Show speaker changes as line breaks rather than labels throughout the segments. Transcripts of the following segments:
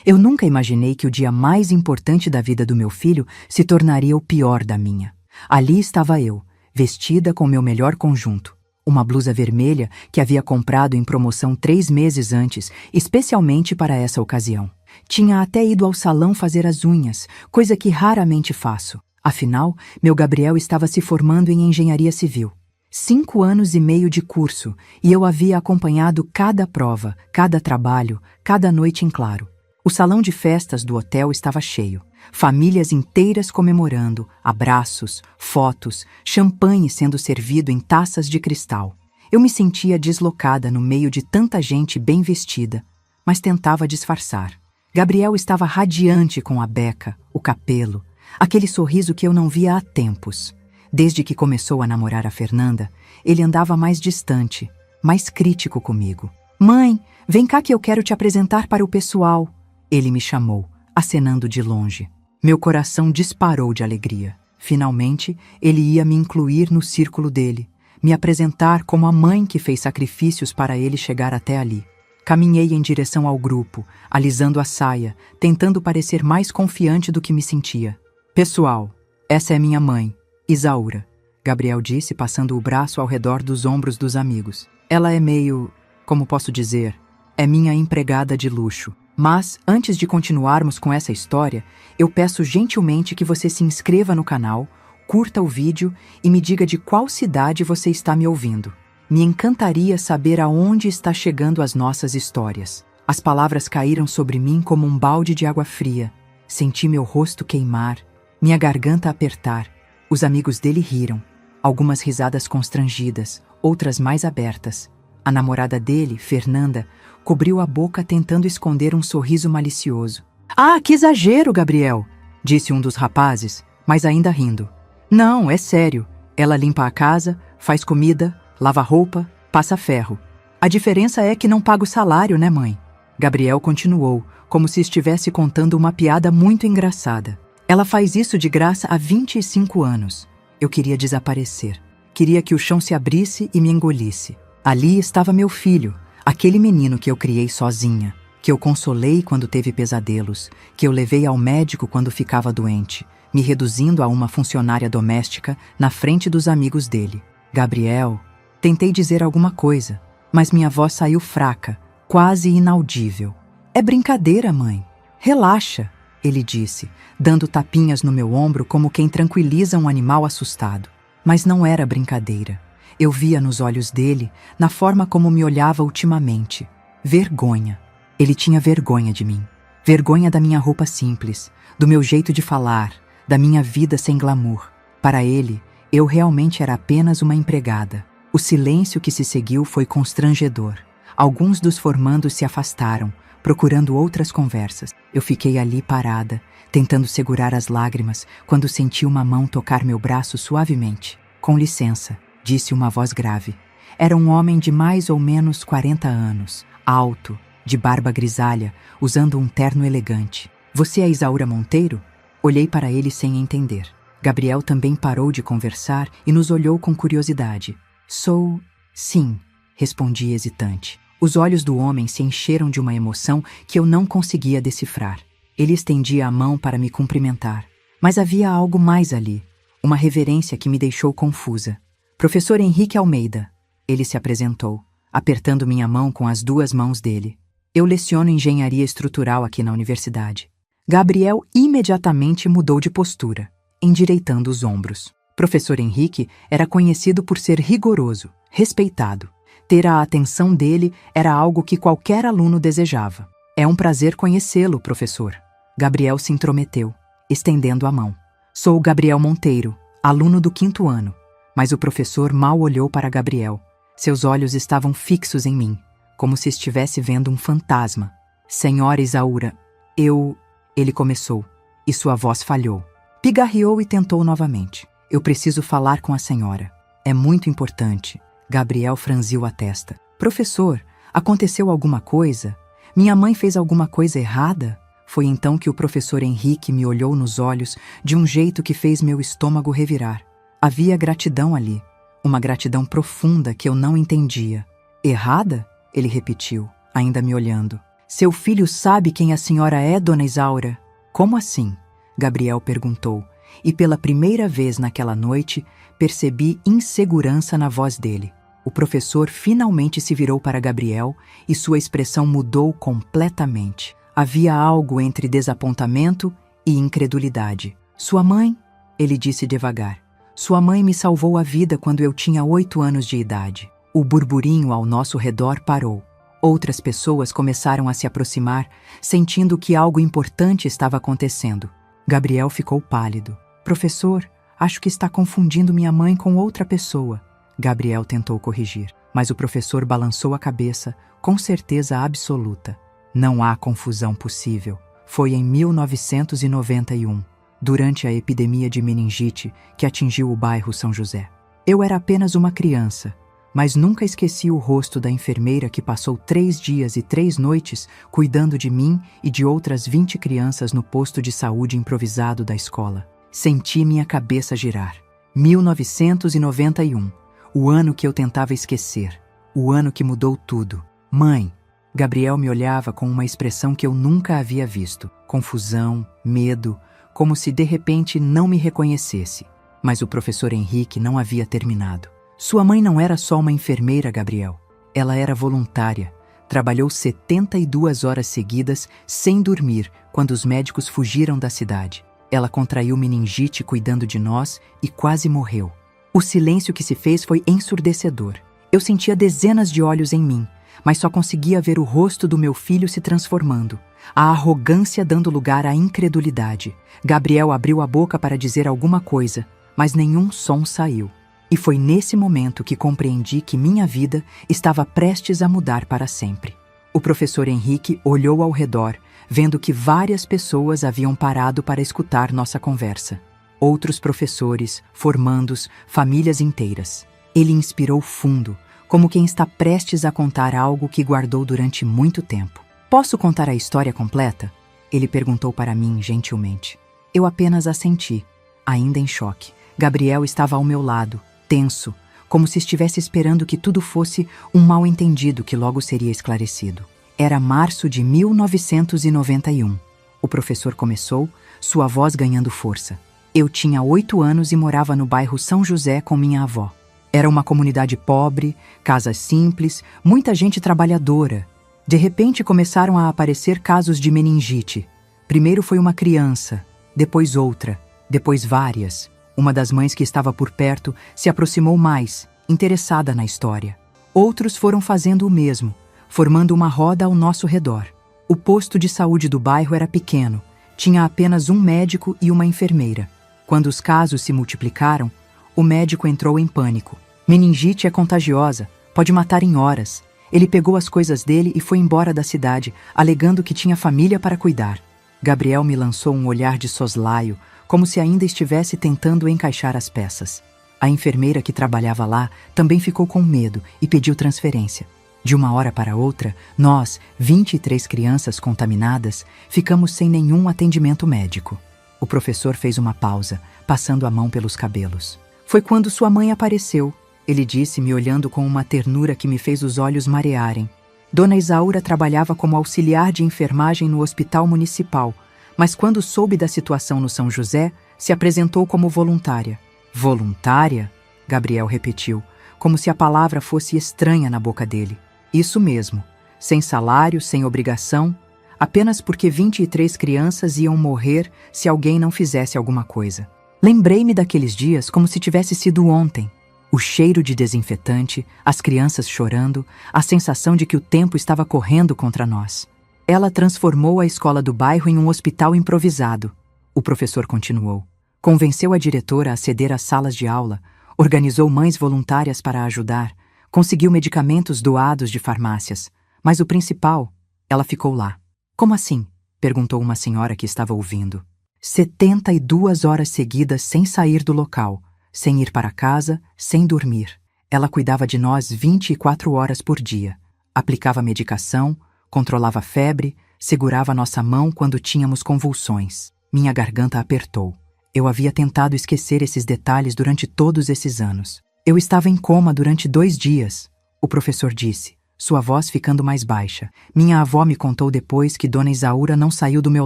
Eu nunca imaginei que o dia mais importante da vida do meu filho se tornaria o pior da minha. Ali estava eu, vestida com meu melhor conjunto. Uma blusa vermelha que havia comprado em promoção 3 meses antes, especialmente para essa ocasião. Tinha até ido ao salão fazer as unhas, coisa que raramente faço. Afinal, meu Gabriel estava se formando em engenharia civil. 5 anos e meio de curso, e eu havia acompanhado cada prova, cada trabalho, cada noite em claro. O salão de festas do hotel estava cheio. Famílias inteiras comemorando, abraços, fotos, champanhe sendo servido em taças de cristal. Eu me sentia deslocada no meio de tanta gente bem vestida, mas tentava disfarçar. Gabriel estava radiante com a beca, o cabelo, aquele sorriso que eu não via há tempos. Desde que começou a namorar a Fernanda, ele andava mais distante, mais crítico comigo. "Mãe, vem cá que eu quero te apresentar para o pessoal." Ele me chamou, acenando de longe. Meu coração disparou de alegria. Finalmente, ele ia me incluir no círculo dele, me apresentar como a mãe que fez sacrifícios para ele chegar até ali. Caminhei em direção ao grupo, alisando a saia, tentando parecer mais confiante do que me sentia. "Pessoal, essa é minha mãe, Isaura", Gabriel disse, passando o braço ao redor dos ombros dos amigos. "Ela é meio, como posso dizer, é minha empregada de luxo. Mas, antes de continuarmos com essa história, eu peço gentilmente que você se inscreva no canal, curta o vídeo e me diga de qual cidade você está me ouvindo. Me encantaria saber aonde está chegando as nossas histórias." As palavras caíram sobre mim como um balde de água fria. Senti meu rosto queimar, minha garganta apertar. Os amigos dele riram, algumas risadas constrangidas, outras mais abertas. A namorada dele, Fernanda, cobriu a boca tentando esconder um sorriso malicioso. "Ah, que exagero, Gabriel!" disse um dos rapazes, mas ainda rindo. "Não, é sério. Ela limpa a casa, faz comida, lava roupa, passa ferro. A diferença é que não paga o salário, né, mãe?" Gabriel continuou, como se estivesse contando uma piada muito engraçada. "Ela faz isso de graça há 25 anos. Eu queria desaparecer. Queria que o chão se abrisse e me engolisse. Ali estava meu filho, aquele menino que eu criei sozinha, que eu consolei quando teve pesadelos, que eu levei ao médico quando ficava doente, me reduzindo a uma funcionária doméstica na frente dos amigos dele. Gabriel." Tentei dizer alguma coisa, mas minha voz saiu fraca, quase inaudível. "É brincadeira, mãe. Relaxa", ele disse, dando tapinhas no meu ombro como quem tranquiliza um animal assustado. Mas não era brincadeira. Eu via nos olhos dele, na forma como me olhava ultimamente. Vergonha. Ele tinha vergonha de mim. Vergonha da minha roupa simples, do meu jeito de falar, da minha vida sem glamour. Para ele, eu realmente era apenas uma empregada. O silêncio que se seguiu foi constrangedor. Alguns dos formandos se afastaram, procurando outras conversas. Eu fiquei ali parada, tentando segurar as lágrimas, quando senti uma mão tocar meu braço suavemente. "Com licença", disse uma voz grave. Era um homem de mais ou menos 40 anos, alto, de barba grisalha, usando um terno elegante. "Você é Isaura Monteiro?" Olhei para ele sem entender. Gabriel também parou de conversar e nos olhou com curiosidade. "Sou... sim", respondi hesitante. Os olhos do homem se encheram de uma emoção que eu não conseguia decifrar. Ele estendia a mão para me cumprimentar. Mas havia algo mais ali, uma reverência que me deixou confusa. "Professor Henrique Almeida", ele se apresentou, apertando minha mão com as 2 mãos dele. "Eu leciono engenharia estrutural aqui na universidade." Gabriel imediatamente mudou de postura, endireitando os ombros. Professor Henrique era conhecido por ser rigoroso, respeitado. Ter a atenção dele era algo que qualquer aluno desejava. "É um prazer conhecê-lo, professor." Gabriel se intrometeu, estendendo a mão. "Sou Gabriel Monteiro, aluno do 5º ano." Mas o professor mal olhou para Gabriel. Seus olhos estavam fixos em mim, como se estivesse vendo um fantasma. "Senhora Isaura, ele começou, e sua voz falhou. Pigarreou e tentou novamente. "Eu preciso falar com a senhora. É muito importante." Gabriel franziu a testa. "Professor, aconteceu alguma coisa? Minha mãe fez alguma coisa errada?" Foi então que o professor Henrique me olhou nos olhos de um jeito que fez meu estômago revirar. Havia gratidão ali, uma gratidão profunda que eu não entendia. "Errada?" ele repetiu, ainda me olhando. Seu filho sabe quem a senhora é, dona Isaura? Como assim? Gabriel perguntou, e pela primeira vez naquela noite percebi insegurança na voz dele. O professor finalmente se virou para Gabriel e sua expressão mudou completamente. Havia algo entre desapontamento e incredulidade. Sua mãe, ele disse devagar, sua mãe me salvou a vida quando eu tinha 8 anos de idade. O burburinho ao nosso redor parou. Outras pessoas começaram a se aproximar, sentindo que algo importante estava acontecendo. Gabriel ficou pálido. Professor, acho que está confundindo minha mãe com outra pessoa. Gabriel tentou corrigir, mas o professor balançou a cabeça, com certeza absoluta. Não há confusão possível. Foi em 1991, durante a epidemia de meningite que atingiu o bairro São José. Eu era apenas uma criança, mas nunca esqueci o rosto da enfermeira que passou 3 dias e 3 noites cuidando de mim e de outras 20 crianças no posto de saúde improvisado da escola. Senti minha cabeça girar. 1991. O ano que eu tentava esquecer. O ano que mudou tudo. Mãe! Gabriel me olhava com uma expressão que eu nunca havia visto. Confusão, medo, como se de repente não me reconhecesse. Mas o professor Henrique não havia terminado. Sua mãe não era só uma enfermeira, Gabriel. Ela era voluntária. Trabalhou 72 horas seguidas, sem dormir, quando os médicos fugiram da cidade. Ela contraiu meningite cuidando de nós e quase morreu. O silêncio que se fez foi ensurdecedor. Eu sentia dezenas de olhos em mim, mas só conseguia ver o rosto do meu filho se transformando, a arrogância dando lugar à incredulidade. Gabriel abriu a boca para dizer alguma coisa, mas nenhum som saiu. E foi nesse momento que compreendi que minha vida estava prestes a mudar para sempre. O professor Henrique olhou ao redor, vendo que várias pessoas haviam parado para escutar nossa conversa. Outros professores, formandos, famílias inteiras. Ele inspirou fundo, como quem está prestes a contar algo que guardou durante muito tempo. Posso contar a história completa? Ele perguntou para mim gentilmente. Eu apenas assenti, ainda em choque. Gabriel estava ao meu lado, tenso, como se estivesse esperando que tudo fosse um mal-entendido que logo seria esclarecido. Era março de 1991. O professor começou, sua voz ganhando força. Eu tinha 8 anos e morava no bairro São José com minha avó. Era uma comunidade pobre, casas simples, muita gente trabalhadora. De repente começaram a aparecer casos de meningite. Primeiro foi uma criança, depois outra, depois várias. Uma das mães que estava por perto se aproximou mais, interessada na história. Outros foram fazendo o mesmo, formando uma roda ao nosso redor. O posto de saúde do bairro era pequeno, tinha apenas um médico e uma enfermeira. Quando os casos se multiplicaram, o médico entrou em pânico. Meningite é contagiosa, pode matar em horas. Ele pegou as coisas dele e foi embora da cidade, alegando que tinha família para cuidar. Gabriel me lançou um olhar de soslaio, como se ainda estivesse tentando encaixar as peças. A enfermeira que trabalhava lá também ficou com medo e pediu transferência. De uma hora para outra, nós, 23 crianças contaminadas, ficamos sem nenhum atendimento médico. O professor fez uma pausa, passando a mão pelos cabelos. Foi quando sua mãe apareceu, ele disse, me olhando com uma ternura que me fez os olhos marearem. Dona Isaura trabalhava como auxiliar de enfermagem no hospital municipal, mas quando soube da situação no São José, se apresentou como voluntária. Voluntária? Gabriel repetiu, como se a palavra fosse estranha na boca dele. Isso mesmo, sem salário, sem obrigação, apenas porque 23 crianças iam morrer se alguém não fizesse alguma coisa. Lembrei-me daqueles dias como se tivesse sido ontem. O cheiro de desinfetante, as crianças chorando, a sensação de que o tempo estava correndo contra nós. Ela transformou a escola do bairro em um hospital improvisado. O professor continuou. Convenceu a diretora a ceder às salas de aula, organizou mães voluntárias para ajudar, conseguiu medicamentos doados de farmácias. Mas o principal, ela ficou lá. Como assim? Perguntou uma senhora que estava ouvindo. 72 horas seguidas sem sair do local, sem ir para casa, sem dormir. Ela cuidava de nós 24 horas por dia. Aplicava medicação, controlava a febre, segurava nossa mão quando tínhamos convulsões. Minha garganta apertou. Eu havia tentado esquecer esses detalhes durante todos esses anos. Eu estava em coma durante 2 dias. O professor disse. sua voz ficando mais baixa. Minha avó me contou depois que Dona Isaura não saiu do meu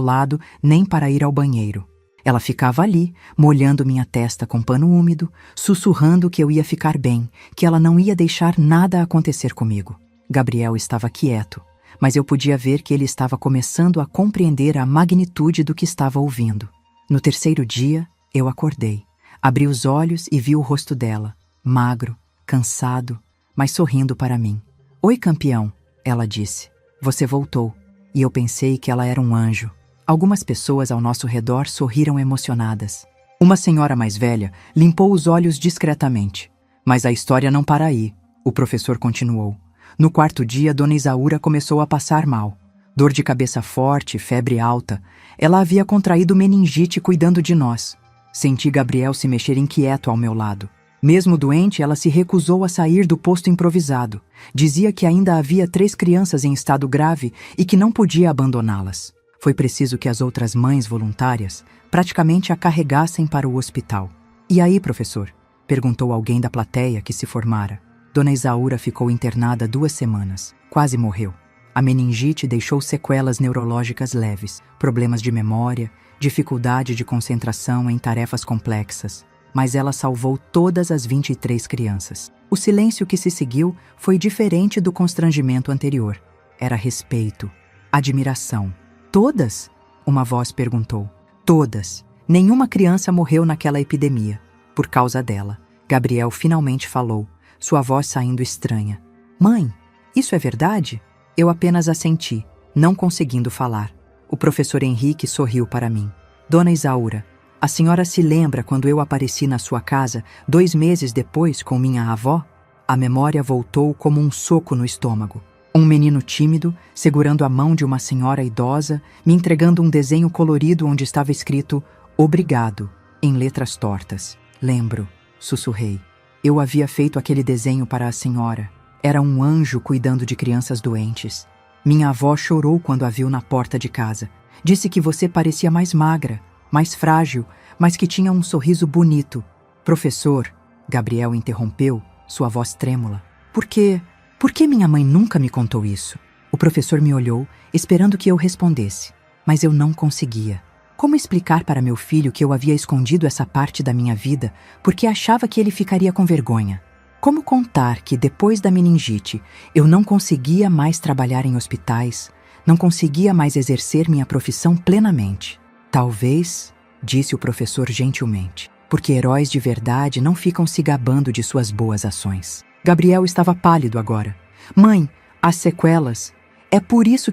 lado nem para ir ao banheiro. Ela ficava ali, molhando minha testa com pano úmido, sussurrando que eu ia ficar bem, que ela não ia deixar nada acontecer comigo. Gabriel estava quieto, mas eu podia ver que ele estava começando a compreender a magnitude do que estava ouvindo. No terceiro dia, eu acordei. Abri os olhos e vi o rosto dela, magro, cansado, mas sorrindo para mim. "Oi, campeão", ela disse. "Você voltou." E eu pensei que ela era um anjo. Algumas pessoas ao nosso redor sorriram emocionadas. Uma senhora mais velha limpou os olhos discretamente. "Mas a história não para aí", o professor continuou. "No quarto dia, Dona Isaura começou a passar mal. Dor de cabeça forte, febre alta. Ela havia contraído meningite cuidando de nós. Senti Gabriel se mexer inquieto ao meu lado. Mesmo doente, ela se recusou a sair do posto improvisado. Dizia que ainda havia 3 crianças em estado grave e que não podia abandoná-las. Foi preciso que as outras mães voluntárias praticamente a carregassem para o hospital." "E aí, professor?", perguntou alguém da plateia que se formara. "Dona Isaura ficou internada 2 semanas. Quase morreu. A meningite deixou sequelas neurológicas leves, problemas de memória, dificuldade de concentração em tarefas complexas. Mas ela salvou todas as 23 crianças. O silêncio que se seguiu foi diferente do constrangimento anterior. Era respeito, admiração. "Todas?", uma voz perguntou. "Todas. Nenhuma criança morreu naquela epidemia. Por causa dela." Gabriel finalmente falou, sua voz saindo estranha. "Mãe, isso é verdade?" Eu apenas assenti, não conseguindo falar. O professor Henrique sorriu para mim. "Dona Isaura, a senhora se lembra quando eu apareci na sua casa 2 meses depois com minha avó?" A memória voltou como um soco no estômago. Um menino tímido, segurando a mão de uma senhora idosa, me entregando um desenho colorido onde estava escrito "Obrigado", em letras tortas. "Lembro", sussurrei. Eu havia feito aquele desenho para a senhora. Era um anjo cuidando de crianças doentes. Minha avó chorou quando a viu na porta de casa. Disse que você parecia mais magra, mais frágil, mas que tinha um sorriso bonito. "Professor", Gabriel interrompeu, sua voz trêmula. Por que minha mãe nunca me contou isso?" O professor me olhou, esperando que eu respondesse. Mas eu não conseguia. Como explicar para meu filho que eu havia escondido essa parte da minha vida porque achava que ele ficaria com vergonha? Como contar que, depois da meningite, eu não conseguia mais trabalhar em hospitais, não conseguia mais exercer minha profissão plenamente? "Talvez", disse o professor gentilmente, "porque heróis de verdade não ficam se gabando de suas boas ações." Gabriel estava pálido agora. "Mãe, as sequelas. É por isso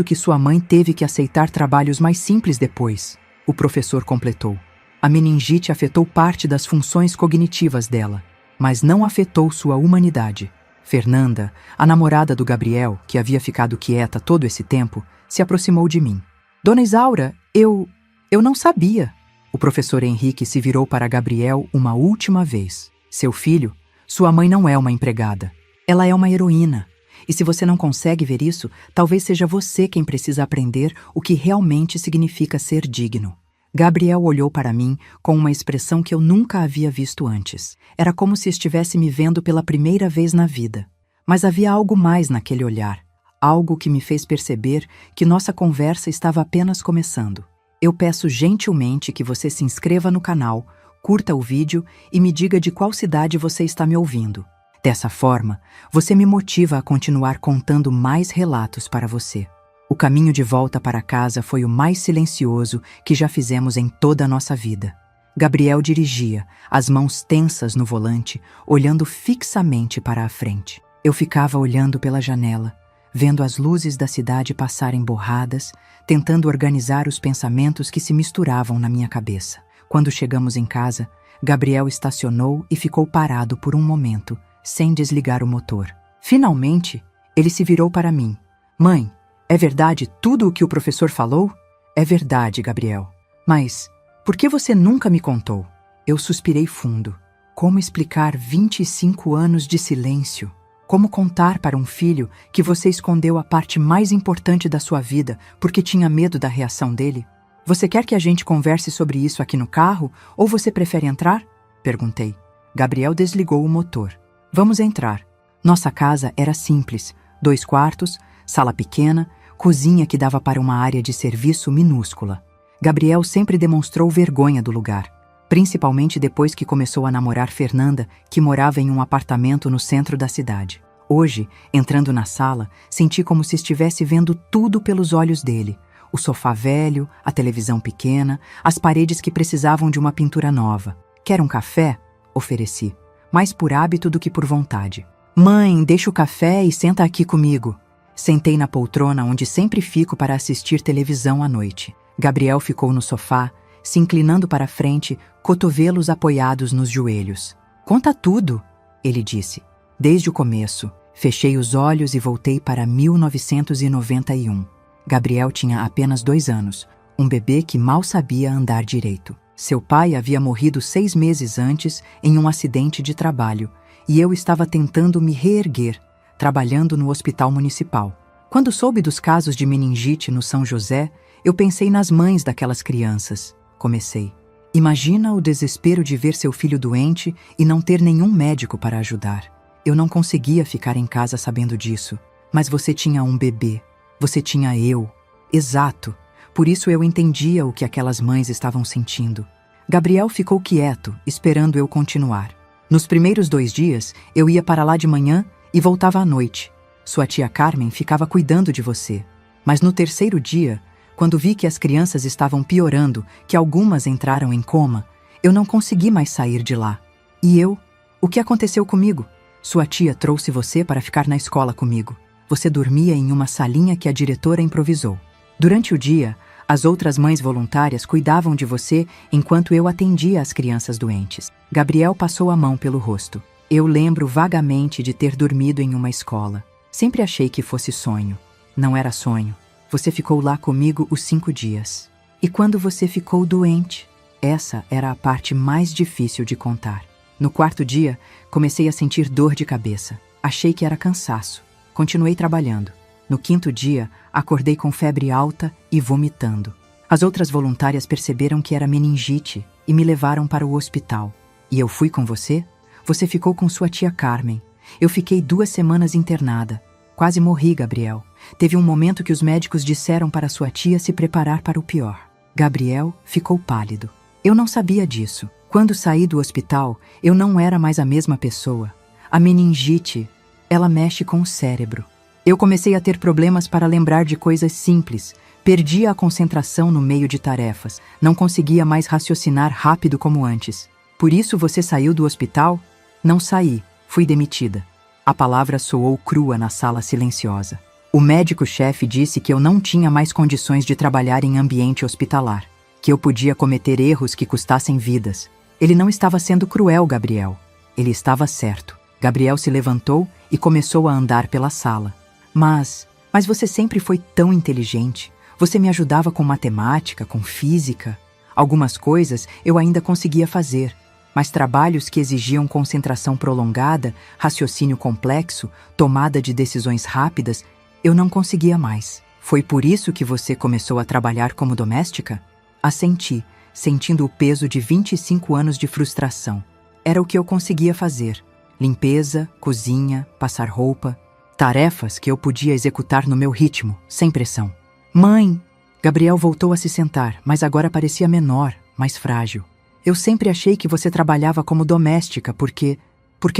que sua mãe teve que aceitar trabalhos mais simples depois", o professor completou. "A meningite afetou parte das funções cognitivas dela, mas não afetou sua humanidade." Fernanda, a namorada do Gabriel, que havia ficado quieta todo esse tempo, se aproximou de mim. "Dona Isaura, eu não sabia." O professor Henrique se virou para Gabriel uma última vez. "Seu filho, sua mãe não é uma empregada. Ela é uma heroína. E se você não consegue ver isso, talvez seja você quem precisa aprender o que realmente significa ser digno." Gabriel olhou para mim com uma expressão que eu nunca havia visto antes. Era como se estivesse me vendo pela primeira vez na vida. Mas havia algo mais naquele olhar, algo que me fez perceber que nossa conversa estava apenas começando. Eu peço gentilmente que você se inscreva no canal, curta o vídeo e me diga de qual cidade você está me ouvindo. Dessa forma, você me motiva a continuar contando mais relatos para você. O caminho de volta para casa foi o mais silencioso que já fizemos em toda a nossa vida. Gabriel dirigia, as mãos tensas no volante, olhando fixamente para a frente. Eu ficava olhando pela janela, vendo as luzes da cidade passarem borradas, tentando organizar os pensamentos que se misturavam na minha cabeça. Quando chegamos em casa, Gabriel estacionou e ficou parado por um momento, sem desligar o motor. Finalmente, ele se virou para mim. "Mãe, é verdade tudo o que o professor falou?" "É verdade, Gabriel. Mas por que você nunca me contou?" Eu suspirei fundo. Como explicar 25 anos de silêncio? Como contar para um filho que você escondeu a parte mais importante da sua vida porque tinha medo da reação dele? "Você quer que a gente converse sobre isso aqui no carro ou você prefere entrar?" perguntei. Gabriel desligou o motor. "Vamos entrar." Nossa casa era simples: 2 quartos, sala pequena, cozinha que dava para uma área de serviço minúscula. Gabriel sempre demonstrou vergonha do lugar, principalmente depois que começou a namorar Fernanda, que morava em um apartamento no centro da cidade. Hoje, entrando na sala, senti como se estivesse vendo tudo pelos olhos dele: o sofá velho, a televisão pequena, as paredes que precisavam de uma pintura nova. Quer um café? Ofereci, mais por hábito do que por vontade. Mãe, deixa o café e senta aqui comigo. Sentei na poltrona onde sempre fico para assistir televisão à noite. Gabriel ficou no sofá, se inclinando para a frente, cotovelos apoiados nos joelhos. Conta tudo, ele disse. Desde o começo. Fechei os olhos e voltei para 1991. Gabriel tinha apenas 2 anos, um bebê que mal sabia andar direito. Seu pai havia morrido 6 meses antes em um acidente de trabalho, e eu estava tentando me reerguer, trabalhando no hospital municipal. Quando soube dos casos de meningite no São José, eu pensei nas mães daquelas crianças. Comecei. Imagina o desespero de ver seu filho doente e não ter nenhum médico para ajudar. Eu não conseguia ficar em casa sabendo disso. Mas você tinha um bebê. Você tinha eu. Exato. Por isso eu entendia o que aquelas mães estavam sentindo. Gabriel ficou quieto, esperando eu continuar. Nos primeiros 2 dias, eu ia para lá de manhã e voltava à noite. Sua tia Carmen ficava cuidando de você. Mas no 3º dia, quando vi que as crianças estavam piorando, que algumas entraram em coma, eu não consegui mais sair de lá. E eu? O que aconteceu comigo? Sua tia trouxe você para ficar na escola comigo. Você dormia em uma salinha que a diretora improvisou. Durante o dia, as outras mães voluntárias cuidavam de você enquanto eu atendia as crianças doentes. Gabriel passou a mão pelo rosto. Eu lembro vagamente de ter dormido em uma escola. Sempre achei que fosse sonho. Não era sonho. Você ficou lá comigo os 5 dias. E quando você ficou doente? Essa era a parte mais difícil de contar. No 4º dia, comecei a sentir dor de cabeça. Achei que era cansaço. Continuei trabalhando. No 5º dia, acordei com febre alta e vomitando. As outras voluntárias perceberam que era meningite e me levaram para o hospital. E eu fui com você? Você ficou com sua tia Carmen. Eu fiquei 2 semanas internada. Quase morri, Gabriel. Teve um momento que os médicos disseram para sua tia se preparar para o pior. Gabriel ficou pálido. Eu não sabia disso. Quando saí do hospital, eu não era mais a mesma pessoa. A meningite, ela mexe com o cérebro. Eu comecei a ter problemas para lembrar de coisas simples. Perdia a concentração no meio de tarefas. Não conseguia mais raciocinar rápido como antes. Por isso você saiu do hospital? Não saí. Fui demitida. A palavra soou crua na sala silenciosa. O médico-chefe disse que eu não tinha mais condições de trabalhar em ambiente hospitalar, que eu podia cometer erros que custassem vidas. Ele não estava sendo cruel, Gabriel. Ele estava certo. Gabriel se levantou e começou a andar pela sala. Mas você sempre foi tão inteligente. Você me ajudava com matemática, com física. Algumas coisas eu ainda conseguia fazer, mas trabalhos que exigiam concentração prolongada, raciocínio complexo, tomada de decisões rápidas, eu não conseguia mais. Foi por isso que você começou a trabalhar como doméstica? Assenti, sentindo o peso de 25 anos de frustração. Era o que eu conseguia fazer. Limpeza, cozinha, passar roupa. Tarefas que eu podia executar no meu ritmo, sem pressão. Mãe! Gabriel voltou a se sentar, mas agora parecia menor, mais frágil. Eu sempre achei que você trabalhava como doméstica porque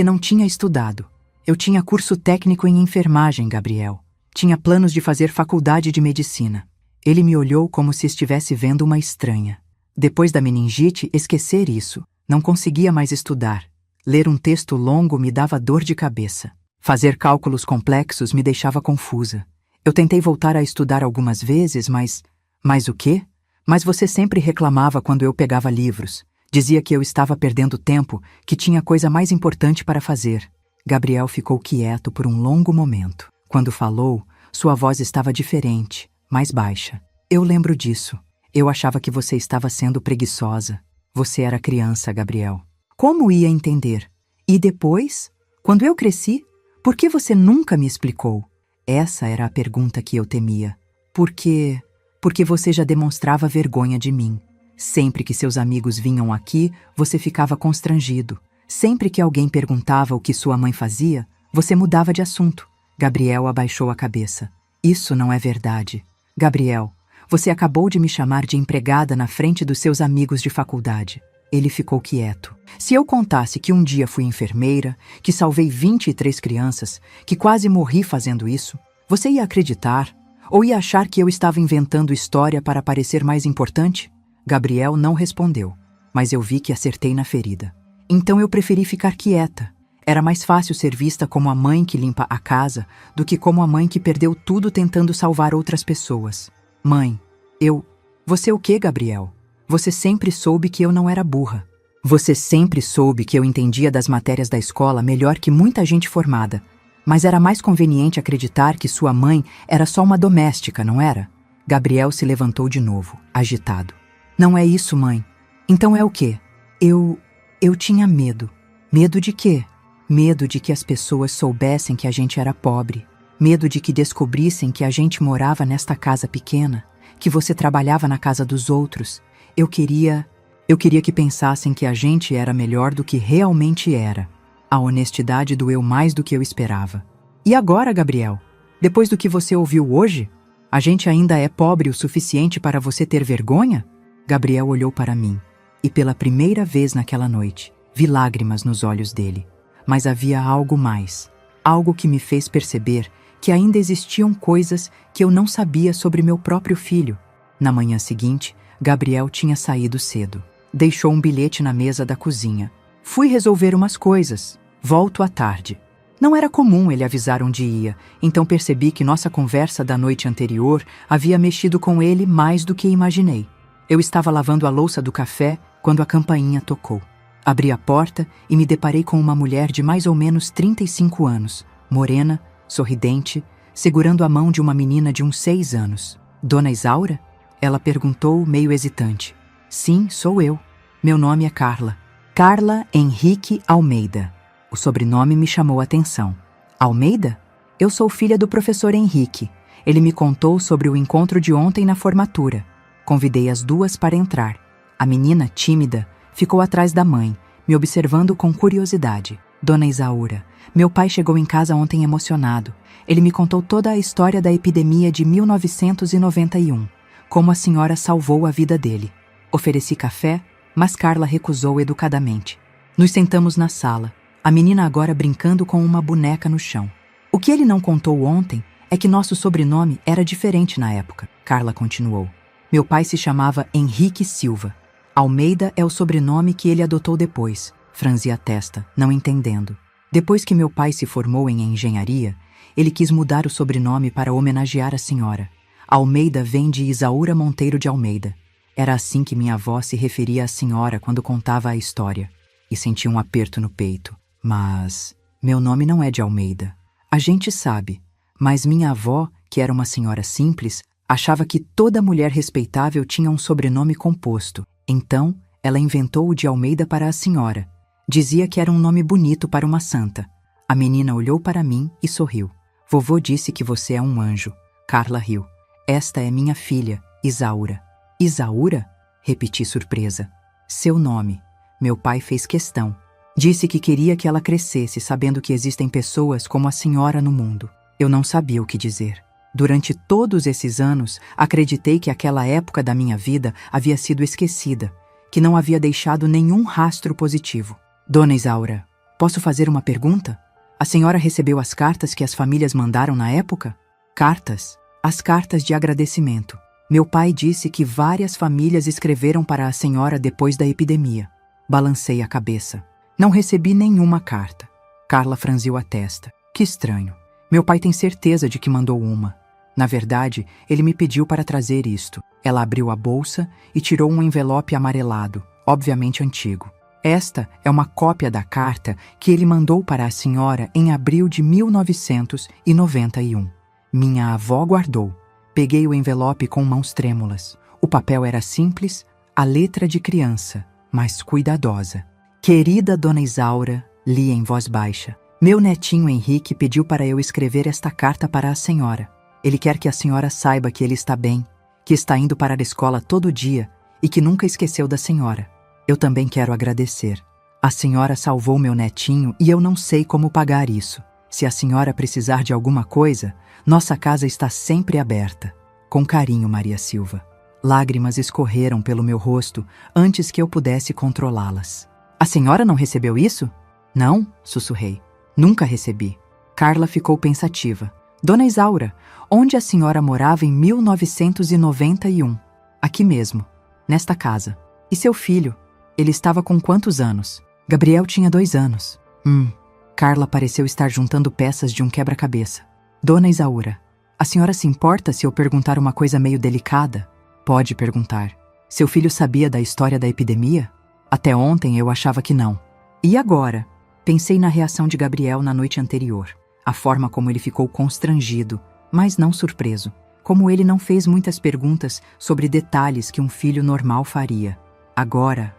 não tinha estudado. Eu tinha curso técnico em enfermagem, Gabriel. Tinha planos de fazer faculdade de medicina. Ele me olhou como se estivesse vendo uma estranha. Depois da meningite, esquecer isso. Não conseguia mais estudar. Ler um texto longo me dava dor de cabeça. Fazer cálculos complexos me deixava confusa. Eu tentei voltar a estudar algumas vezes, mas o quê? Mas você sempre reclamava quando eu pegava livros. Dizia que eu estava perdendo tempo, que tinha coisa mais importante para fazer. Gabriel ficou quieto por um longo momento. Quando falou, sua voz estava diferente, mais baixa. Eu lembro disso. Eu achava que você estava sendo preguiçosa. Você era criança, Gabriel. Como ia entender? E depois? Quando eu cresci? Por que você nunca me explicou? Essa era a pergunta que eu temia. Porque você já demonstrava vergonha de mim. Sempre que seus amigos vinham aqui, você ficava constrangido. Sempre que alguém perguntava o que sua mãe fazia, Você mudava de assunto. Gabriel abaixou a cabeça. Isso não é verdade. Gabriel, você acabou de me chamar de empregada na frente dos seus amigos de faculdade. Ele ficou quieto. Se eu contasse que um dia fui enfermeira, que salvei 23 crianças, que quase morri fazendo isso, você ia acreditar? Ou ia achar que eu estava inventando história para parecer mais importante? Gabriel não respondeu, mas eu vi que acertei na ferida. Então eu preferi ficar quieta. Era mais fácil ser vista como a mãe que limpa a casa do que como a mãe que perdeu tudo tentando salvar outras pessoas. Mãe, Você o quê, Gabriel? Você sempre soube que eu não era burra. Você sempre soube que eu entendia das matérias da escola melhor que muita gente formada. Mas era mais conveniente acreditar que sua mãe era só uma doméstica, não era? Gabriel se levantou de novo, agitado. Não é isso, mãe. Então é o quê? Eu tinha medo. Medo de quê? Medo de que as pessoas soubessem que a gente era pobre. Medo de que descobrissem que a gente morava nesta casa pequena, que você trabalhava na casa dos outros. Eu queria que pensassem que a gente era melhor do que realmente era. A honestidade doeu mais do que eu esperava. E agora, Gabriel? Depois do que você ouviu hoje? A gente ainda é pobre o suficiente para você ter vergonha? Gabriel olhou para mim, e pela primeira vez naquela noite, vi lágrimas nos olhos dele. Mas havia algo mais. Algo que me fez perceber que ainda existiam coisas que eu não sabia sobre meu próprio filho. Na manhã seguinte, Gabriel tinha saído cedo. Deixou um bilhete na mesa da cozinha. Fui resolver umas coisas. Volto à tarde. Não era comum ele avisar onde ia, então percebi que nossa conversa da noite anterior havia mexido com ele mais do que imaginei. Eu estava lavando a louça do café quando a campainha tocou. Abri a porta e me deparei com uma mulher de mais ou menos 35 anos, morena, sorridente, segurando a mão de uma menina de uns 6 anos. Dona Isaura? Ela perguntou, meio hesitante. Sim, sou eu. Meu nome é Carla. Carla Henrique Almeida. O sobrenome me chamou a atenção. Almeida? Eu sou filha do professor Henrique. Ele me contou sobre o encontro de ontem na formatura. Convidei as duas para entrar. A menina, tímida, ficou atrás da mãe, me observando com curiosidade. Dona Isaura, meu pai chegou em casa ontem emocionado. Ele me contou toda a história da epidemia de 1991. Como a senhora salvou a vida dele. Ofereci café, mas Carla recusou educadamente. Nos sentamos na sala, a menina agora brincando com uma boneca no chão. O que ele não contou ontem é que nosso sobrenome era diferente na época, Carla continuou. Meu pai se chamava Henrique Silva. Almeida é o sobrenome que ele adotou depois. Franzi a testa, não entendendo. Depois que meu pai se formou em engenharia, ele quis mudar o sobrenome para homenagear a senhora. Almeida vem de Isaura Monteiro de Almeida. Era assim que minha avó se referia à senhora quando contava a história. E senti um aperto no peito. Mas meu nome não é de Almeida. A gente sabe. Mas minha avó, que era uma senhora simples, achava que toda mulher respeitável tinha um sobrenome composto. Então, ela inventou o de Almeida para a senhora. Dizia que era um nome bonito para uma santa. A menina olhou para mim e sorriu. Vovô disse que você é um anjo. Carla riu. Esta é minha filha, Isaura. Isaura? Repeti surpresa. Seu nome. Meu pai fez questão. Disse que queria que ela crescesse sabendo que existem pessoas como a senhora no mundo. Eu não sabia o que dizer. Durante todos esses anos, acreditei que aquela época da minha vida havia sido esquecida, que não havia deixado nenhum rastro positivo. Dona Isaura, posso fazer uma pergunta? A senhora recebeu as cartas que as famílias mandaram na época? Cartas? As cartas de agradecimento. Meu pai disse que várias famílias escreveram para a senhora depois da epidemia. Balancei a cabeça. Não recebi nenhuma carta. Carla franziu a testa. Que estranho. Meu pai tem certeza de que mandou uma. Na verdade, ele me pediu para trazer isto. Ela abriu a bolsa e tirou um envelope amarelado, obviamente antigo. Esta é uma cópia da carta que ele mandou para a senhora em abril de 1991. Minha avó guardou. Peguei o envelope com mãos trêmulas. O papel era simples, a letra de criança, mas cuidadosa. Querida Dona Isaura, li em voz baixa. Meu netinho Henrique pediu para eu escrever esta carta para a senhora. Ele quer que a senhora saiba que ele está bem, que está indo para a escola todo dia e que nunca esqueceu da senhora. Eu também quero agradecer. A senhora salvou meu netinho e eu não sei como pagar isso. Se a senhora precisar de alguma coisa, nossa casa está sempre aberta. Com carinho, Maria Silva. Lágrimas escorreram pelo meu rosto antes que eu pudesse controlá-las. A senhora não recebeu isso? Não, sussurrei. Nunca recebi. Carla ficou pensativa. Dona Isaura, onde a senhora morava em 1991? Aqui mesmo, nesta casa. E seu filho? Ele estava com quantos anos? Gabriel tinha 2 anos. Carla pareceu estar juntando peças de um quebra-cabeça. Dona Isaura, a senhora se importa se eu perguntar uma coisa meio delicada? Pode perguntar. Seu filho sabia da história da epidemia? Até ontem eu achava que não. E agora? Pensei na reação de Gabriel na noite anterior. A forma como ele ficou constrangido, mas não surpreso. Como ele não fez muitas perguntas sobre detalhes que um filho normal faria. Agora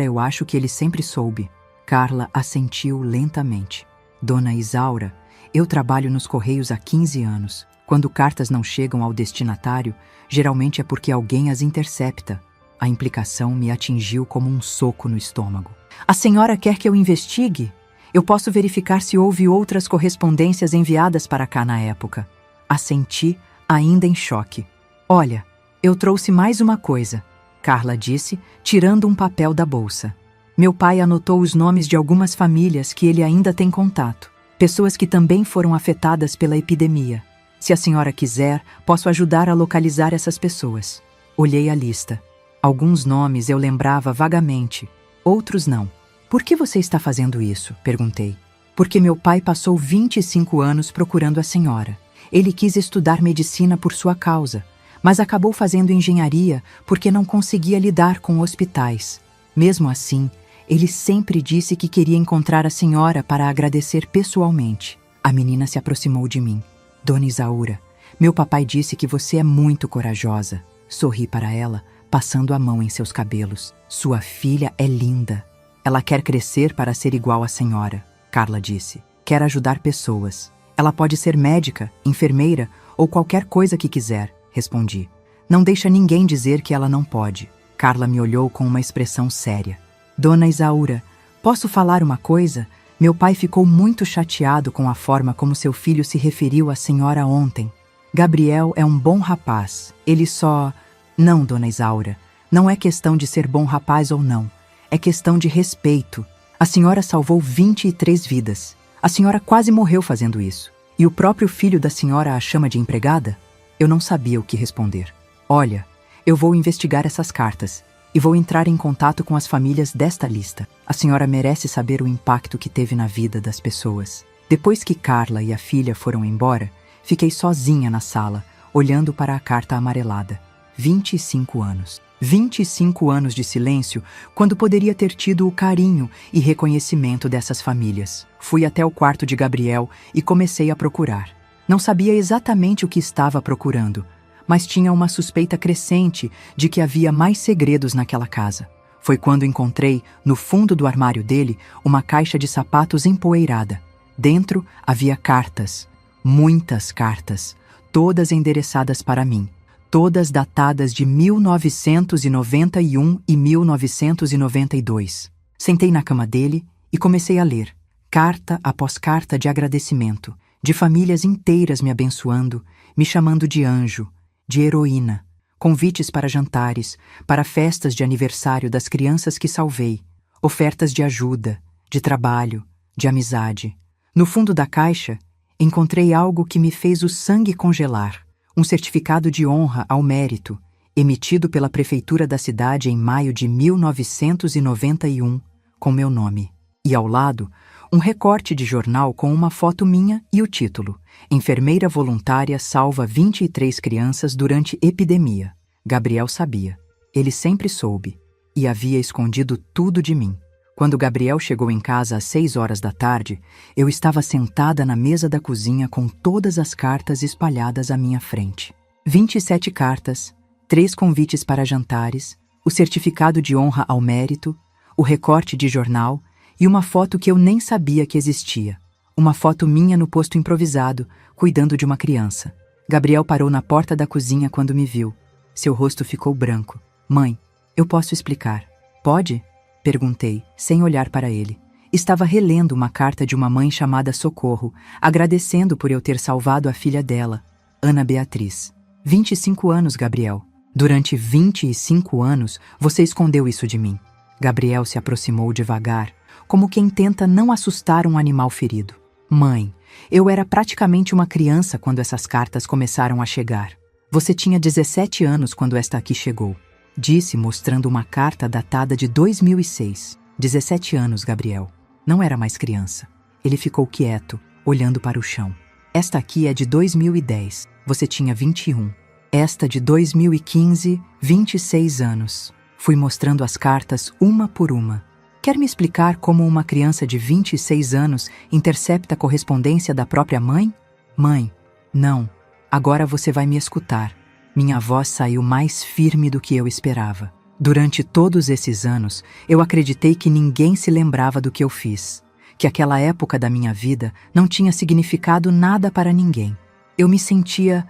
eu acho que ele sempre soube. Carla assentiu lentamente. Dona Isaura, eu trabalho nos Correios há 15 anos. Quando cartas não chegam ao destinatário, geralmente é porque alguém as intercepta. A implicação me atingiu como um soco no estômago. A senhora quer que eu investigue? Eu posso verificar se houve outras correspondências enviadas para cá na época. Assenti, ainda em choque. Olha, eu trouxe mais uma coisa, Carla disse, tirando um papel da bolsa. Meu pai anotou os nomes de algumas famílias que ele ainda tem contato. Pessoas que também foram afetadas pela epidemia. Se a senhora quiser, posso ajudar a localizar essas pessoas. Olhei a lista. Alguns nomes eu lembrava vagamente, outros não. Por que você está fazendo isso? Perguntei. Porque meu pai passou 25 anos procurando a senhora. Ele quis estudar medicina por sua causa, mas acabou fazendo engenharia porque não conseguia lidar com hospitais. Mesmo assim, ele sempre disse que queria encontrar a senhora para agradecer pessoalmente. A menina se aproximou de mim. Dona Isaura, meu papai disse que você é muito corajosa. Sorri para ela, passando a mão em seus cabelos. Sua filha é linda. Ela quer crescer para ser igual à senhora, Carla disse. Quer ajudar pessoas. Ela pode ser médica, enfermeira ou qualquer coisa que quiser, respondi. Não deixa ninguém dizer que ela não pode. Carla me olhou com uma expressão séria. Dona Isaura, posso falar uma coisa? Meu pai ficou muito chateado com a forma como seu filho se referiu à senhora ontem. Gabriel é um bom rapaz. Ele só... Não, Dona Isaura. Não é questão de ser bom rapaz ou não. É questão de respeito. A senhora salvou 23 vidas. A senhora quase morreu fazendo isso. E o próprio filho da senhora a chama de empregada? Eu não sabia o que responder. Olha, eu vou investigar essas cartas e vou entrar em contato com as famílias desta lista. A senhora merece saber o impacto que teve na vida das pessoas. Depois que Carla e a filha foram embora, fiquei sozinha na sala, olhando para a carta amarelada. 25 anos. 25 anos de silêncio, quando poderia ter tido o carinho e reconhecimento dessas famílias. Fui até o quarto de Gabriel e comecei a procurar. Não sabia exatamente o que estava procurando, mas tinha uma suspeita crescente de que havia mais segredos naquela casa. Foi quando encontrei, no fundo do armário dele, uma caixa de sapatos empoeirada. Dentro havia cartas, muitas cartas, todas endereçadas para mim. Todas datadas de 1991 e 1992. Sentei na cama dele e comecei a ler, carta após carta de agradecimento, de famílias inteiras me abençoando, me chamando de anjo, de heroína, convites para jantares, para festas de aniversário das crianças que salvei, ofertas de ajuda, de trabalho, de amizade. No fundo da caixa, encontrei algo que me fez o sangue congelar. Um certificado de honra ao mérito, emitido pela prefeitura da cidade em maio de 1991, com meu nome. E ao lado, um recorte de jornal com uma foto minha e o título: Enfermeira voluntária salva 23 crianças durante epidemia. Gabriel sabia. Ele sempre soube. E havia escondido tudo de mim. Quando Gabriel chegou em casa às 6 horas da tarde, eu estava sentada na mesa da cozinha com todas as cartas espalhadas à minha frente. 27 cartas, 3 convites para jantares, o certificado de honra ao mérito, o recorte de jornal e uma foto que eu nem sabia que existia. Uma foto minha no posto improvisado, cuidando de uma criança. Gabriel parou na porta da cozinha quando me viu. Seu rosto ficou branco. Mãe, eu posso explicar. Pode? Perguntei, sem olhar para ele. Estava relendo uma carta de uma mãe chamada Socorro, agradecendo por eu ter salvado a filha dela, Ana Beatriz. 25 anos, Gabriel. Durante 25 anos, você escondeu isso de mim. Gabriel se aproximou devagar, como quem tenta não assustar um animal ferido. Mãe, eu era praticamente uma criança quando essas cartas começaram a chegar. Você tinha 17 anos quando esta aqui chegou. Disse, mostrando uma carta datada de 2006. 17 anos, Gabriel. Não era mais criança. Ele ficou quieto, olhando para o chão. Esta aqui é de 2010. Você tinha 21. Esta de 2015, 26 anos. Fui mostrando as cartas uma por uma. Quer me explicar como uma criança de 26 anos intercepta a correspondência da própria mãe? Mãe, não. Agora você vai me escutar. Minha voz saiu mais firme do que eu esperava. Durante todos esses anos, eu acreditei que ninguém se lembrava do que eu fiz. Que aquela época da minha vida não tinha significado nada para ninguém. Eu me sentia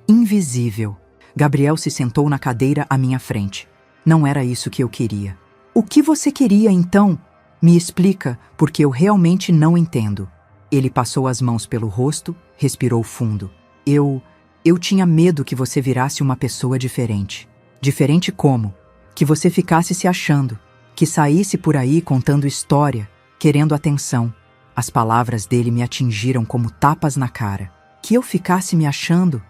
invisível. Gabriel se sentou na cadeira à minha frente. Não era isso que eu queria. O que você queria, então? Me explica, porque eu realmente não entendo. Ele passou as mãos pelo rosto, respirou fundo. Eu tinha medo que você virasse uma pessoa diferente. Diferente como? Que você ficasse se achando. Que saísse por aí contando história, querendo atenção. As palavras dele me atingiram como tapas na cara. Que eu ficasse me achando?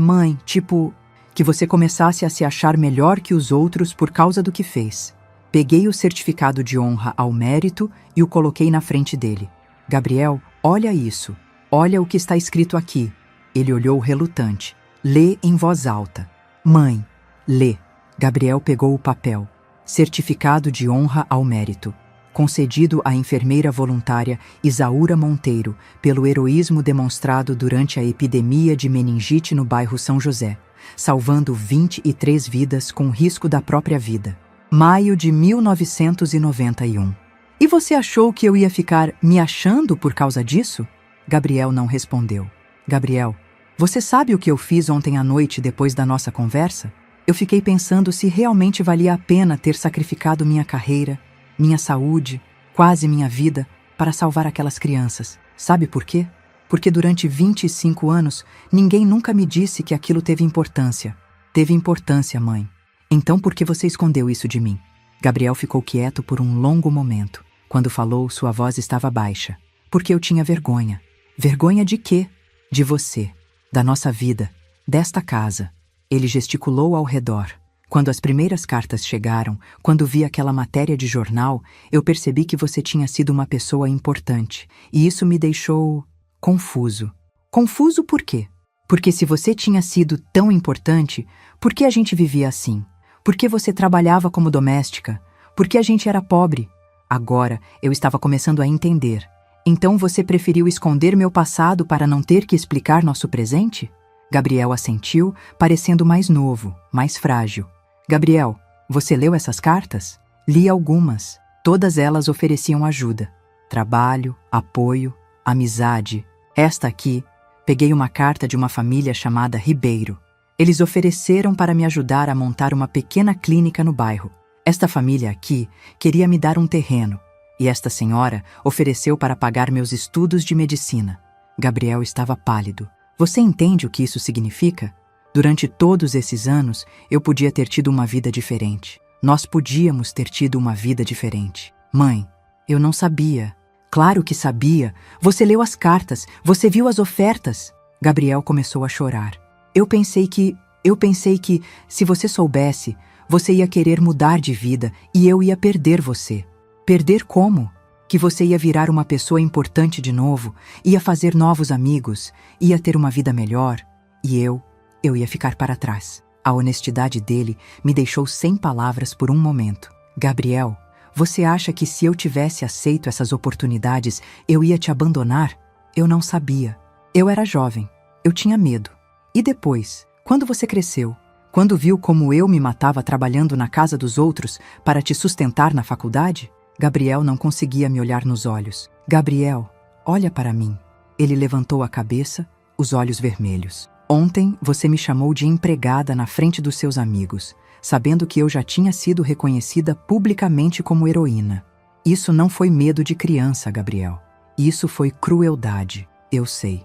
Mãe, tipo, que você começasse a se achar melhor que os outros por causa do que fez. Peguei o certificado de honra ao mérito e o coloquei na frente dele. Gabriel, olha isso. Olha o que está escrito aqui. Ele olhou relutante. Lê em voz alta. Mãe, lê. Gabriel pegou o papel. Certificado de honra ao mérito. Concedido à enfermeira voluntária Isaura Monteiro pelo heroísmo demonstrado durante a epidemia de meningite no bairro São José, salvando 23 vidas com risco da própria vida. Maio de 1991. E você achou que eu ia ficar me achando por causa disso? Gabriel não respondeu. Gabriel, você sabe o que eu fiz ontem à noite depois da nossa conversa? Eu fiquei pensando se realmente valia a pena ter sacrificado minha carreira, minha saúde, quase minha vida, para salvar aquelas crianças. Sabe por quê? Porque durante 25 anos, ninguém nunca me disse que aquilo teve importância. Teve importância, mãe. Então por que você escondeu isso de mim? Gabriel ficou quieto por um longo momento. Quando falou, sua voz estava baixa. Porque eu tinha vergonha. Vergonha de quê? De você, da nossa vida, desta casa. Ele gesticulou ao redor. Quando as primeiras cartas chegaram, quando vi aquela matéria de jornal, eu percebi que você tinha sido uma pessoa importante. E isso me deixou confuso. Confuso por quê? Porque se você tinha sido tão importante, por que a gente vivia assim? Por que você trabalhava como doméstica? Por que a gente era pobre? Agora eu estava começando a entender. Então você preferiu esconder meu passado para não ter que explicar nosso presente? Gabriel assentiu, parecendo mais novo, mais frágil. Gabriel, você leu essas cartas? Li algumas. Todas elas ofereciam ajuda. Trabalho, apoio, amizade. Esta aqui, peguei uma carta de uma família chamada Ribeiro. Eles ofereceram para me ajudar a montar uma pequena clínica no bairro. Esta família aqui queria me dar um terreno. E esta senhora ofereceu para pagar meus estudos de medicina. Gabriel estava pálido. Você entende o que isso significa? Durante todos esses anos, eu podia ter tido uma vida diferente. Nós podíamos ter tido uma vida diferente. Mãe, eu não sabia. Claro que sabia. Você leu as cartas, você viu as ofertas. Gabriel começou a chorar. Eu pensei que, se você soubesse, você ia querer mudar de vida e eu ia perder você. Perder como? Que você ia virar uma pessoa importante de novo, ia fazer novos amigos, ia ter uma vida melhor. E eu ia ficar para trás. A honestidade dele me deixou sem palavras por um momento. Gabriel, você acha que se eu tivesse aceito essas oportunidades, eu ia te abandonar? Eu não sabia. Eu era jovem. Eu tinha medo. E depois, quando você cresceu, quando viu como eu me matava trabalhando na casa dos outros para te sustentar na faculdade? Gabriel não conseguia me olhar nos olhos. Gabriel, olha para mim. Ele levantou a cabeça, os olhos vermelhos. Ontem você me chamou de empregada na frente dos seus amigos, sabendo que eu já tinha sido reconhecida publicamente como heroína. Isso não foi medo de criança, Gabriel. Isso foi crueldade. Eu sei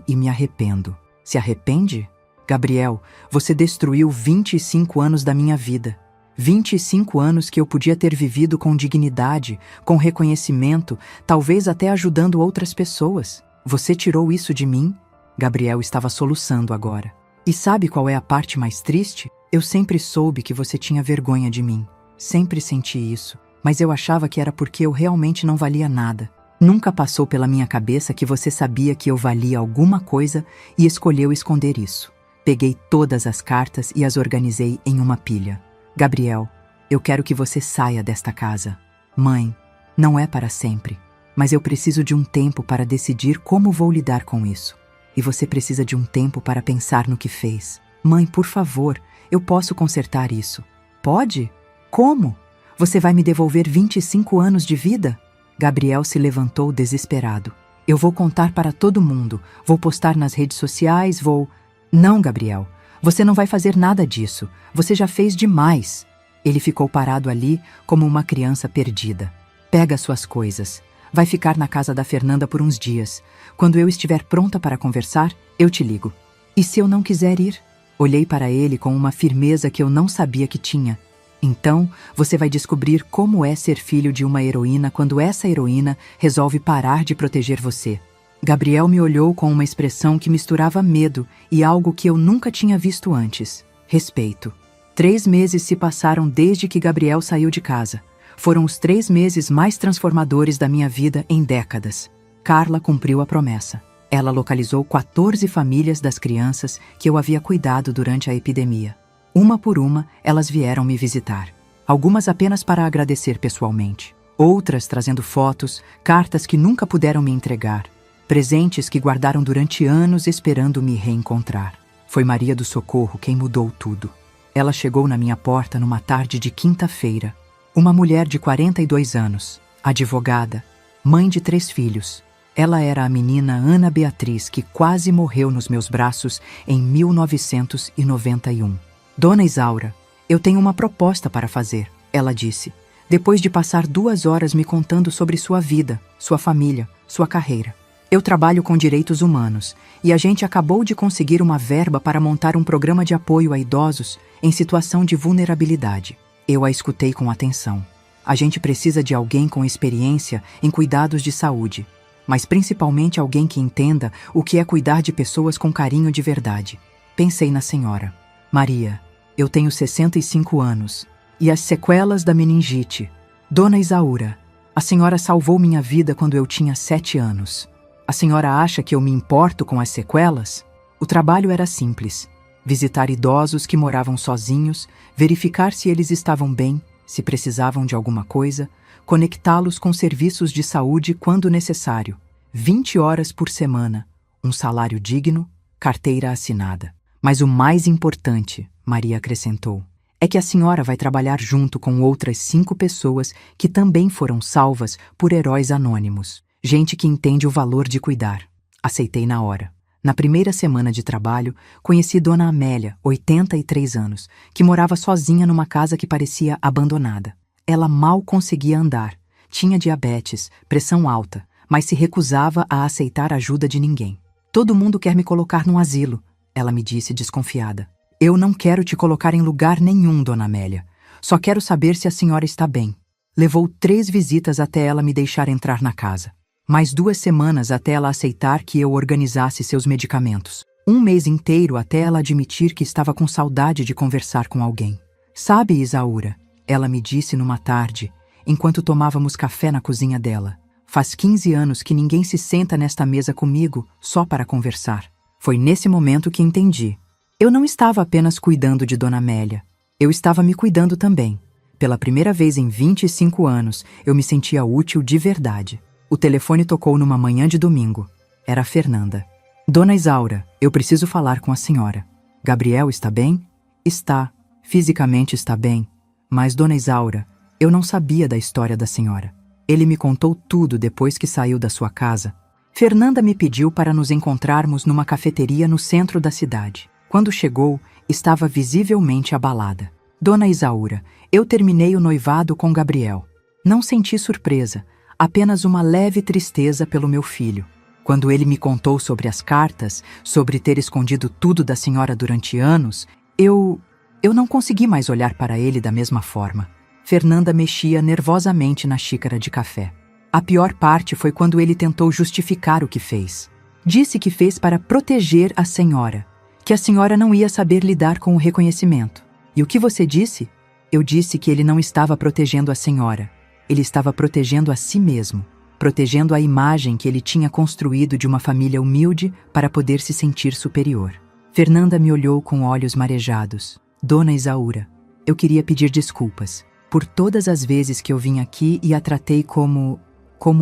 e me arrependo. Se arrepende? Gabriel, você destruiu 25 anos da minha vida. 25 anos que eu podia ter vivido com dignidade, com reconhecimento, talvez até ajudando outras pessoas. Você tirou isso de mim? Gabriel estava soluçando agora. E sabe qual é a parte mais triste? Eu sempre soube que você tinha vergonha de mim. Sempre senti isso. Mas eu achava que era porque eu realmente não valia nada. Nunca passou pela minha cabeça que você sabia que eu valia alguma coisa e escolheu esconder isso. Peguei todas as cartas e as organizei em uma pilha. Gabriel, eu quero que você saia desta casa. Mãe, não é para sempre, mas eu preciso de um tempo para decidir como vou lidar com isso. E você precisa de um tempo para pensar no que fez. Mãe, por favor, eu posso consertar isso. Pode? Como? Você vai me devolver 25 anos de vida? Gabriel se levantou desesperado. Eu vou contar para todo mundo, vou postar nas redes sociais, vou... Não, Gabriel, você não vai fazer nada disso. Você já fez demais. Ele ficou parado ali como uma criança perdida. Pega suas coisas. Vai ficar na casa da Fernanda por uns dias. Quando eu estiver pronta para conversar, eu te ligo. E se eu não quiser ir? Olhei para ele com uma firmeza que eu não sabia que tinha. Então, você vai descobrir como é ser filho de uma heroína quando essa heroína resolve parar de proteger você. Gabriel me olhou com uma expressão que misturava medo e algo que eu nunca tinha visto antes: respeito. 3 meses se passaram desde que Gabriel saiu de casa. Foram os 3 meses mais transformadores da minha vida em décadas. Carla cumpriu a promessa. Ela localizou 14 famílias das crianças que eu havia cuidado durante a epidemia. Uma por uma, elas vieram me visitar. Algumas apenas para agradecer pessoalmente. Outras trazendo fotos, cartas que nunca puderam me entregar. Presentes que guardaram durante anos esperando me reencontrar. Foi Maria do Socorro quem mudou tudo. Ela chegou na minha porta numa tarde de quinta-feira. Uma mulher de 42 anos, advogada, mãe de 3 filhos. Ela era a menina Ana Beatriz que quase morreu nos meus braços em 1991. Dona Isaura, eu tenho uma proposta para fazer, ela disse, depois de passar 2 horas me contando sobre sua vida, sua família, sua carreira. Eu trabalho com direitos humanos e a gente acabou de conseguir uma verba para montar um programa de apoio a idosos em situação de vulnerabilidade. Eu a escutei com atenção. A gente precisa de alguém com experiência em cuidados de saúde, mas principalmente alguém que entenda o que é cuidar de pessoas com carinho de verdade. Pensei na senhora. Maria, eu tenho 65 anos e as sequelas da meningite. Dona Isaura, a senhora salvou minha vida quando eu tinha 7 anos. A senhora acha que eu me importo com as sequelas? O trabalho era simples. Visitar idosos que moravam sozinhos, verificar se eles estavam bem, se precisavam de alguma coisa, conectá-los com serviços de saúde quando necessário. 20 horas por semana, um salário digno, carteira assinada. Mas o mais importante, Maria acrescentou, é que a senhora vai trabalhar junto com outras 5 pessoas que também foram salvas por heróis anônimos. Gente que entende o valor de cuidar. Aceitei na hora. Na primeira semana de trabalho, conheci Dona Amélia, 83 anos, que morava sozinha numa casa que parecia abandonada. Ela mal conseguia andar, tinha diabetes, pressão alta, mas se recusava a aceitar ajuda de ninguém. Todo mundo quer me colocar num asilo, ela me disse desconfiada. Eu não quero te colocar em lugar nenhum, Dona Amélia. Só quero saber se a senhora está bem. Levou 3 visitas até ela me deixar entrar na casa. Mais 2 semanas até ela aceitar que eu organizasse seus medicamentos. 1 mês inteiro até ela admitir que estava com saudade de conversar com alguém. Sabe, Isaura, ela me disse numa tarde, enquanto tomávamos café na cozinha dela. Faz 15 anos que ninguém se senta nesta mesa comigo só para conversar. Foi nesse momento que entendi. Eu não estava apenas cuidando de Dona Amélia. Eu estava me cuidando também. Pela primeira vez em 25 anos, eu me sentia útil de verdade. O telefone tocou numa manhã de domingo. Era a Fernanda. Dona Isaura, eu preciso falar com a senhora. Gabriel está bem? Está. Fisicamente está bem. Mas, Dona Isaura, eu não sabia da história da senhora. Ele me contou tudo depois que saiu da sua casa. Fernanda me pediu para nos encontrarmos numa cafeteria no centro da cidade. Quando chegou, estava visivelmente abalada. Dona Isaura, eu terminei o noivado com Gabriel. Não senti surpresa, apenas uma leve tristeza pelo meu filho. Quando ele me contou sobre as cartas, sobre ter escondido tudo da senhora durante anos, eu não consegui mais olhar para ele da mesma forma. Fernanda mexia nervosamente na xícara de café. A pior parte foi quando ele tentou justificar o que fez. Disse que fez para proteger a senhora, que a senhora não ia saber lidar com o reconhecimento. E o que você disse? Eu disse que ele não estava protegendo a senhora. Ele estava protegendo a si mesmo, protegendo a imagem que ele tinha construído de uma família humilde para poder se sentir superior. Fernanda me olhou com olhos marejados. Dona Isaura, eu queria pedir desculpas por todas as vezes que eu vim aqui e a tratei como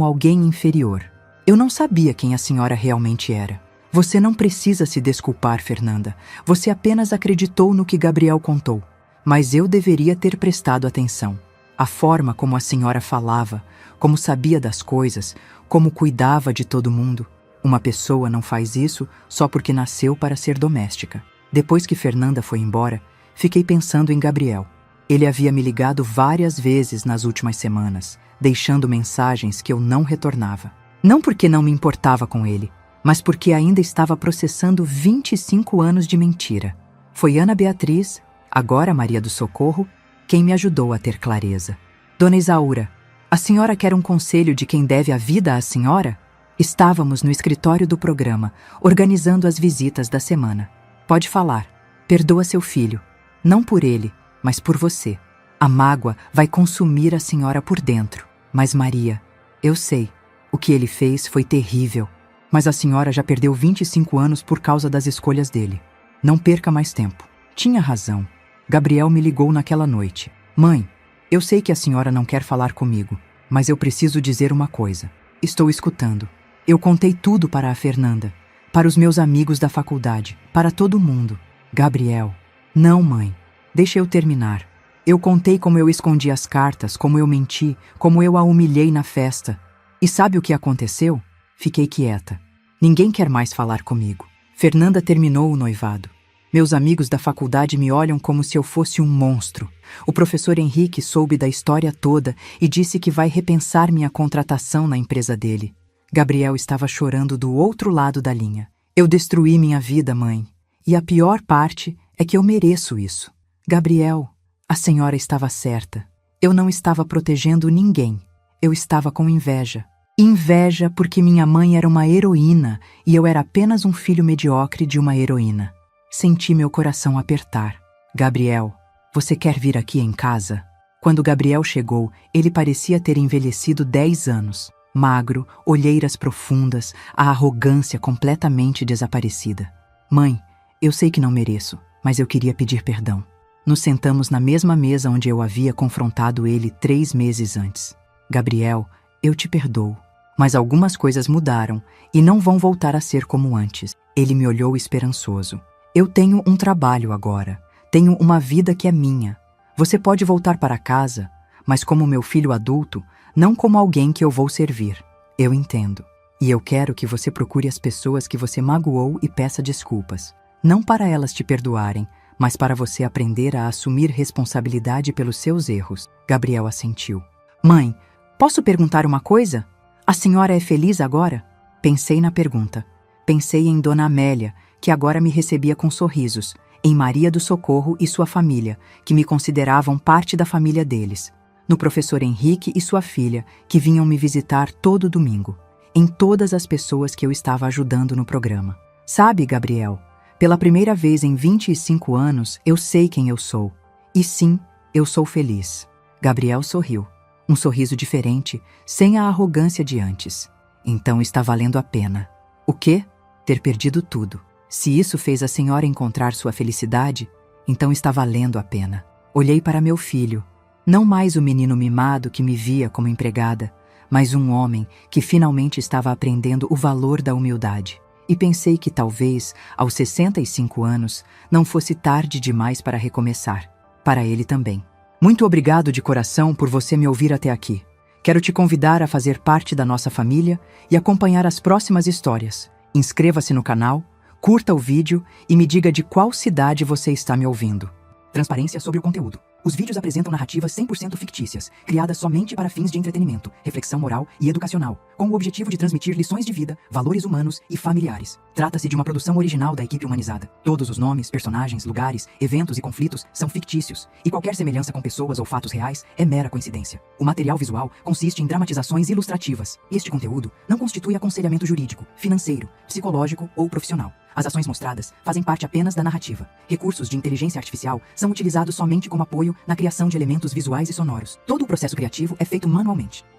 alguém inferior. Eu não sabia quem a senhora realmente era. Você não precisa se desculpar, Fernanda. Você apenas acreditou no que Gabriel contou. Mas eu deveria ter prestado atenção. A forma como a senhora falava, como sabia das coisas, como cuidava de todo mundo. Uma pessoa não faz isso só porque nasceu para ser doméstica. Depois que Fernanda foi embora, fiquei pensando em Gabriel. Ele havia me ligado várias vezes nas últimas semanas, deixando mensagens que eu não retornava. Não porque não me importava com ele, mas porque ainda estava processando 25 anos de mentira. Foi Ana Beatriz, agora Maria do Socorro, quem me ajudou a ter clareza. Dona Isaura, a senhora quer um conselho de quem deve a vida à senhora? Estávamos no escritório do programa, organizando as visitas da semana. Pode falar. Perdoa seu filho. Não por ele, mas por você. A mágoa vai consumir a senhora por dentro. Mas Maria, eu sei. O que ele fez foi terrível. Mas a senhora já perdeu 25 anos por causa das escolhas dele. Não perca mais tempo. Tinha razão. Gabriel me ligou naquela noite. Mãe, eu sei que a senhora não quer falar comigo, mas eu preciso dizer uma coisa. Estou escutando. Eu contei tudo para a Fernanda, para os meus amigos da faculdade, para todo mundo. Gabriel. Não, mãe. Deixa eu terminar. Eu contei como eu escondi as cartas, como eu menti, como eu a humilhei na festa. E sabe o que aconteceu? Fiquei quieta. Ninguém quer mais falar comigo. Fernanda terminou o noivado. Meus amigos da faculdade me olham como se eu fosse um monstro. O professor Henrique soube da história toda e disse que vai repensar minha contratação na empresa dele. Gabriel estava chorando do outro lado da linha. Eu destruí minha vida, mãe. E a pior parte é que eu mereço isso. Gabriel, a senhora estava certa. Eu não estava protegendo ninguém. Eu estava com inveja. Inveja porque minha mãe era uma heroína e eu era apenas um filho mediocre de uma heroína. Senti meu coração apertar. Gabriel, você quer vir aqui em casa? Quando Gabriel chegou, ele parecia ter envelhecido 10 anos. Magro, olheiras profundas, a arrogância completamente desaparecida. Mãe, eu sei que não mereço, mas eu queria pedir perdão. Nos sentamos na mesma mesa onde eu havia confrontado ele 3 meses antes. Gabriel, eu te perdoo, mas algumas coisas mudaram e não vão voltar a ser como antes. Ele me olhou esperançoso. Eu tenho um trabalho agora. Tenho uma vida que é minha. Você pode voltar para casa, mas como meu filho adulto, não como alguém que eu vou servir. Eu entendo. E eu quero que você procure as pessoas que você magoou e peça desculpas. Não para elas te perdoarem, mas para você aprender a assumir responsabilidade pelos seus erros. Gabriel assentiu. Mãe, posso perguntar uma coisa? A senhora é feliz agora? Pensei na pergunta. Pensei em Dona Amélia, que agora me recebia com sorrisos, em Maria do Socorro e sua família, que me consideravam parte da família deles, no professor Henrique e sua filha, que vinham me visitar todo domingo, em todas as pessoas que eu estava ajudando no programa. Sabe, Gabriel, pela primeira vez em 25 anos, eu sei quem eu sou. E sim, eu sou feliz. Gabriel sorriu. Um sorriso diferente, sem a arrogância de antes. Então está valendo a pena. O quê? Ter perdido tudo. Se isso fez a senhora encontrar sua felicidade, então está valendo a pena. Olhei para meu filho, não mais o menino mimado que me via como empregada, mas um homem que finalmente estava aprendendo o valor da humildade. E pensei que talvez, aos 65 anos, não fosse tarde demais para recomeçar. Para ele também. Muito obrigado de coração por você me ouvir até aqui. Quero te convidar a fazer parte da nossa família e acompanhar as próximas histórias. Inscreva-se no canal, curta o vídeo e me diga de qual cidade você está me ouvindo. Transparência sobre o conteúdo. Os vídeos apresentam narrativas 100% fictícias, criadas somente para fins de entretenimento, reflexão moral e educacional, com o objetivo de transmitir lições de vida, valores humanos e familiares. Trata-se de uma produção original da equipe humanizada. Todos os nomes, personagens, lugares, eventos e conflitos são fictícios, e qualquer semelhança com pessoas ou fatos reais é mera coincidência. O material visual consiste em dramatizações ilustrativas. Este conteúdo não constitui aconselhamento jurídico, financeiro, psicológico ou profissional. As ações mostradas fazem parte apenas da narrativa. Recursos de inteligência artificial são utilizados somente como apoio na criação de elementos visuais e sonoros. Todo o processo criativo é feito manualmente.